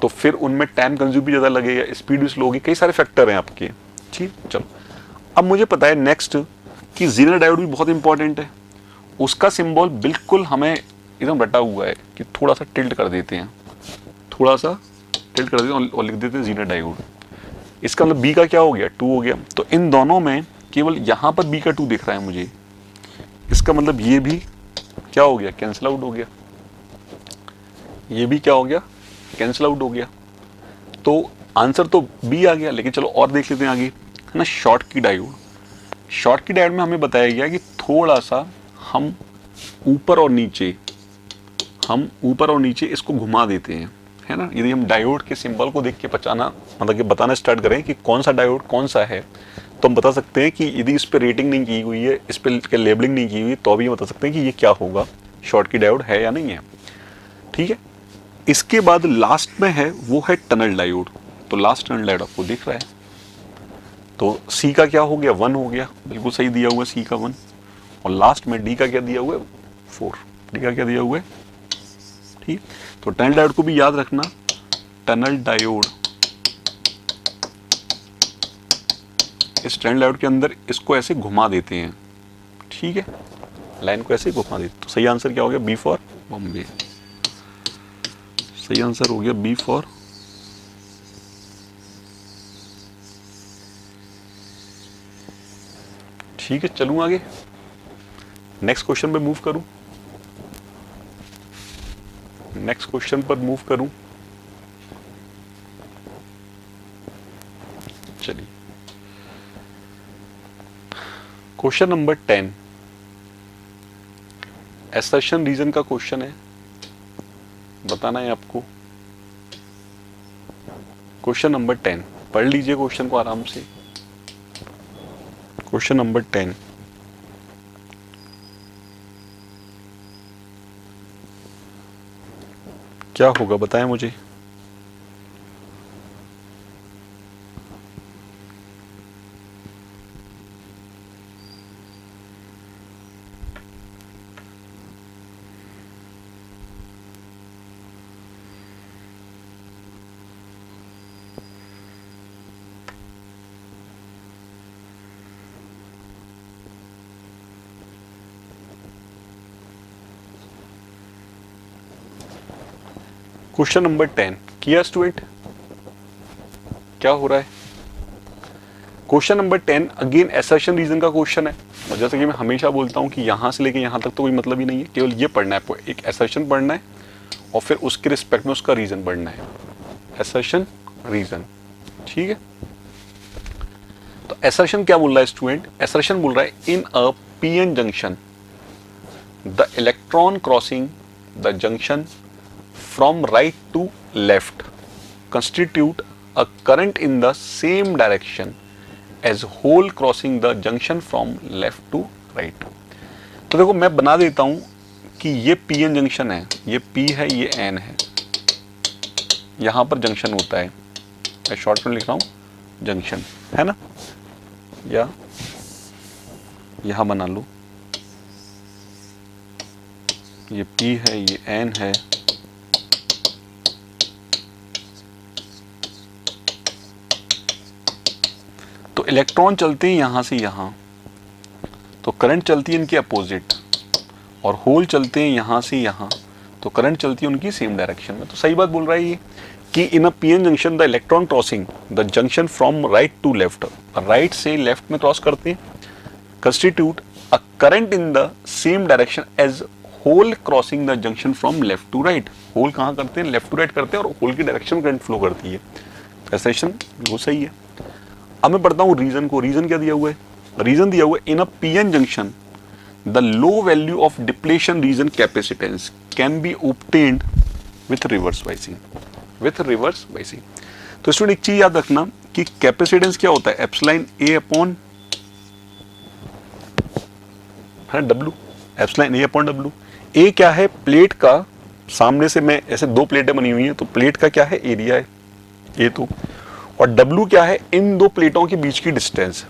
तो फिर उनमें टाइम कंज्यूम भी ज्यादा लगेगा, स्पीड भी स्लो होगी, कई सारे फैक्टर हैं आपके। ठीक, चलो अब मुझे पता है नेक्स्ट कि जीनर डायोड भी बहुत इंपॉर्टेंट है। उसका सिंबल बिल्कुल हमें एकदम रटा हुआ है कि थोड़ा सा टिल्ट कर देते हैं, थोड़ा सा टिल्ट कर देते हैं और लिख देते हैं जीनर डायोड। इसका मतलब बी का क्या हो गया? 2 हो गया। तो इन दोनों में केवल यहां पर बी का 2 दिख रहा है मुझे। इसका मतलब ये भी क्या हो गया? कैंसिल आउट हो गया। ये भी क्या हो गया? कैंसिल आउट हो गया। तो आंसर तो बी आ गया। लेकिन चलो और देख लेते हैं आगे, है ना। शॉर्ट की डायोड, शॉर्ट की डायोड में हमें बताया गया कि थोड़ा सा हम ऊपर और नीचे इसको घुमा देते हैं, है ना। यदि हम डायोड के सिंबल को देख के पहचाना, मतलब कि बताना स्टार्ट करें कि कौन सा डायोड कौन सा है, तो हम बता सकते हैं कि यदि इस पर रेटिंग नहीं की हुई है, इस पर लेबलिंग नहीं की हुई, तो भी बता सकते हैं कि ये क्या होगा, शॉर्ट की डायोड है या नहीं है। ठीक है, इसके बाद लास्ट में है वो है टनल डायोड। तो लास्ट टनल डायोड आपको दिख रहा है। तो सी का क्या हो गया? 1 हो गया, बिल्कुल सही दिया हुआ सी का 1। और लास्ट में डी का क्या दिया हुआ है? 4। डी का क्या दिया हुआ है? ठीक, तो टनल डायोड को भी याद रखना। टनल डायोड, इस टनल डायोड के अंदर इसको ऐसे घुमा देते हैं, ठीक है, लाइन को ऐसे घुमा देते। तो सही आंसर क्या हो गया? B for Bombay. सही आंसर हो गया बी फॉर ठीक है। चलूं आगे, नेक्स्ट क्वेश्चन पे मूव करूं, नेक्स्ट क्वेश्चन पर मूव करूं। चलिए, क्वेश्चन नंबर 10। एसर्शन रीजन का क्वेश्चन है, बताना है आपको। क्वेश्चन नंबर 10, पढ़ लीजिए क्वेश्चन को आराम से। क्वेश्चन नंबर 10, क्या होगा बताएं मुझे। क्वेश्चन नंबर 10 किया स्टूडेंट, क्या हो रहा है। Question number 10 again assertion reason का क्वेश्चन है, और जैसे कि मैं हमेशा बोलता हूं कि यहां से लेके यहां तक तो कोई मतलब ही नहीं है, केवल ये पढ़ना है, एक एसर्शन पढ़ना है और फिर उसके रिस्पेक्ट में उसका रीजन पढ़ना है। एसर्शन रीजन, ठीक है। तो एसर्शन क्या बोल रहा है स्टूडेंट, एसर्शन बोल रहा है in a PN junction the electron crossing the junction from right to left constitute a current in the same direction as hole crossing the junction from left to right। तो देखो मैं बना देता हूं कि ये पीएन जंक्शन है, ये पी है, ये एन है, यहां पर जंक्शन होता है, मैं शॉर्ट में लिख रहा हूं जंक्शन, है ना, या यहां बना लो, ये पी है, ये एन है, तो इलेक्ट्रॉन चलते हैं यहां से यहां, तो करंट चलती है इनके अपोजिट, और होल चलते हैं यहां से यहां, तो करंट चलती है उनकी सेम डायरेक्शन में। तो सही बात बोल रहा है ये कि in a PN junction the electron crossing the junction from right to left, right से लेफ्ट में क्रॉस करते हैं, constitute a current in the same direction as hole crossing the junction from left to right. Hole कहां करते हैं, left to right करते हैं, और होल की डायरेक्शन में करंट फ्लो करती है। एसर्शन वो सही है। अब मैं पढ़ता हूं रीजन को। रीजन क्या दिया हुआ है, रीजन दिया हुआ है in a PN junction the low value of depletion region capacitance can be obtained with reverse biasing, with reverse biasing. तो स्टूडेंट एक चीज याद रखना कि कैपेसिटेंस क्या होता है, epsilon A upon W, epsilon A upon W. A क्या है, प्लेट का, सामने से मैं ऐसे दो प्लेटें बनी हुई हैं, तो प्लेट का क्या है, एरिया है ए, तो और W क्या है, इन दो प्लेटों के बीच की डिस्टेंस।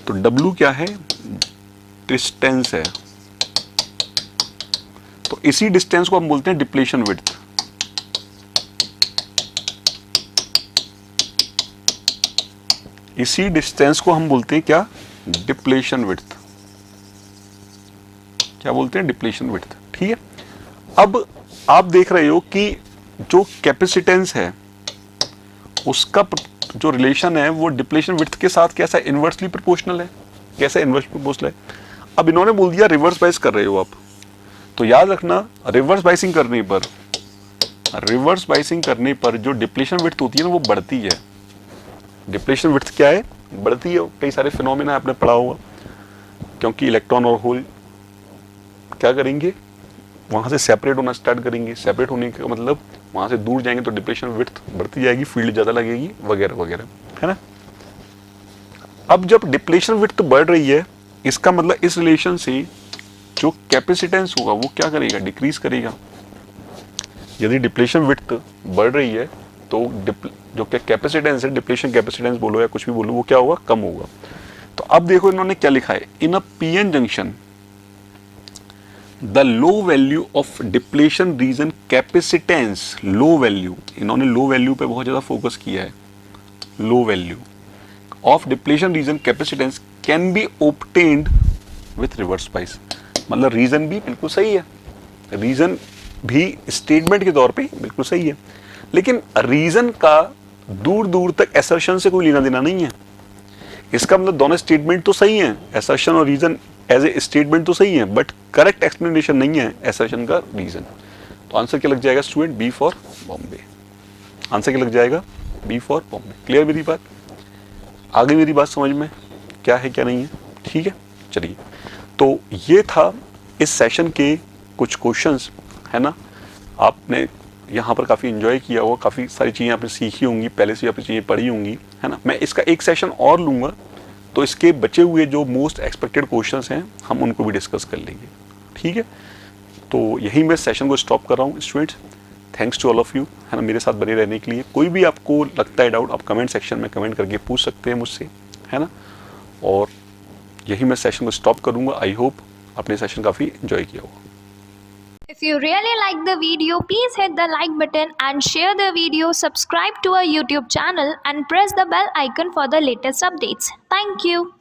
तो W क्या है, डिस्टेंस है, तो इसी डिस्टेंस को हम बोलते हैं डिप्लेशन विड्थ। इसी डिस्टेंस को हम बोलते हैं क्या, डिप्लेशन विड्थ। क्या बोलते हैं, डिप्लेशन विड्थ, ठीक है। अब आप देख रहे हो कि जो कैपेसिटेंस है उसका जो रिलेशन है वो डिप्लेशन विड्थ के साथ कैसा, इनवर्सली प्रोपोर्शनल है। कैसा इनवर्सली प्रोपोर्शनल है। अब इन्होंने बोल दिया रिवर्स बाइस कर रहे हो आप, तो याद रखना रिवर्स बाइसिंग करने पर, रिवर्स बाइसिंग करने पर जो डिप्लेशन विड्थ होती है ना वो बढ़ती है। डिप्लेशन विड्थ क्या है, बढ़ती है। कई सारे फिनोमेना आपने पढ़ा होगा, क्योंकि इलेक्ट्रॉन और होल क्या करेंगे, वहां से सेपरेट होना स्टार्ट करेंगे। सेपरेट होने का मतलब वहां से दूर जाएंगे तो डिप्लेशन विड्थ बढ़ती जाएगी, फील्ड ज्यादा लगेगी, वगैरह वगैरह, है ना। अब जब डिप्लेशन विड्थ बढ़ रही है, इसका मतलब इस रिलेशन से जो कैपेसिटेंस होगा वो क्या करेगा, डिक्रीज करेगा। यदि डिप्लेशन विड्थ बढ़ रही है तो जो कैपेसिटेंस है, डिप्लेशन कैपेसिटेंस बोलो या कुछ भी बोलो, वो क्या होगा, कम होगा। तो अब देखो इन्होंने क्या लिखा है, in a PN junction the low value of depletion region capacitance, low value, इन्होंने लो वैल्यू पे बहुत ज्यादा फोकस किया है। Low value of depletion region capacitance can be obtained with reverse bias. मतलब रीजन भी बिल्कुल सही है, रीजन भी स्टेटमेंट के तौर पे बिल्कुल सही है, लेकिन रीजन का दूर दूर तक असर्शन से कोई लेना देना नहीं है। इसका मतलब दोनों स्टेटमेंट तो सही है, असर्शन और रीजन एज ए स्टेटमेंट तो सही है, बट करेक्ट एक्सप्लेनेशन नहीं है असर्शन का रीजन। तो आंसर क्या लग जाएगा student, B for Bombay. Answer क्या लग जाएगा, बी फॉर बॉम्बे। क्लियर मेरी बात, आगे मेरी बात समझ में क्या है क्या नहीं है, ठीक है। चलिए, तो ये था इस सेशन के कुछ क्वेश्चंस, है ना, आपने यहाँ पर काफ़ी इन्जॉय किया होगा, काफ़ी सारी चीज़ें आपने सीखी होंगी, पहले से आपने चीज़ें पढ़ी होंगी, है ना। मैं इसका एक सेशन और लूँगा, तो इसके बचे हुए जो मोस्ट एक्सपेक्टेड क्वेश्चंस हैं हम उनको भी डिस्कस कर लेंगे, ठीक है। तो यही मैं सेशन को स्टॉप कर रहा हूँ students. Thanks to all of you, है ना, मेरे साथ बने रहने के लिए। कोई भी आपको लगता है डाउट, आप कमेंट सेक्शन में कमेंट करके पूछ सकते हैं मुझसे, है ना। और यही मैं सेशन को स्टॉप करूँगा। आई होप आपने सेशन काफ़ी इन्जॉय किया होगा। If you really like the video, please hit the like button and share the video, subscribe to our YouTube channel and press the bell icon for the latest updates. Thank you.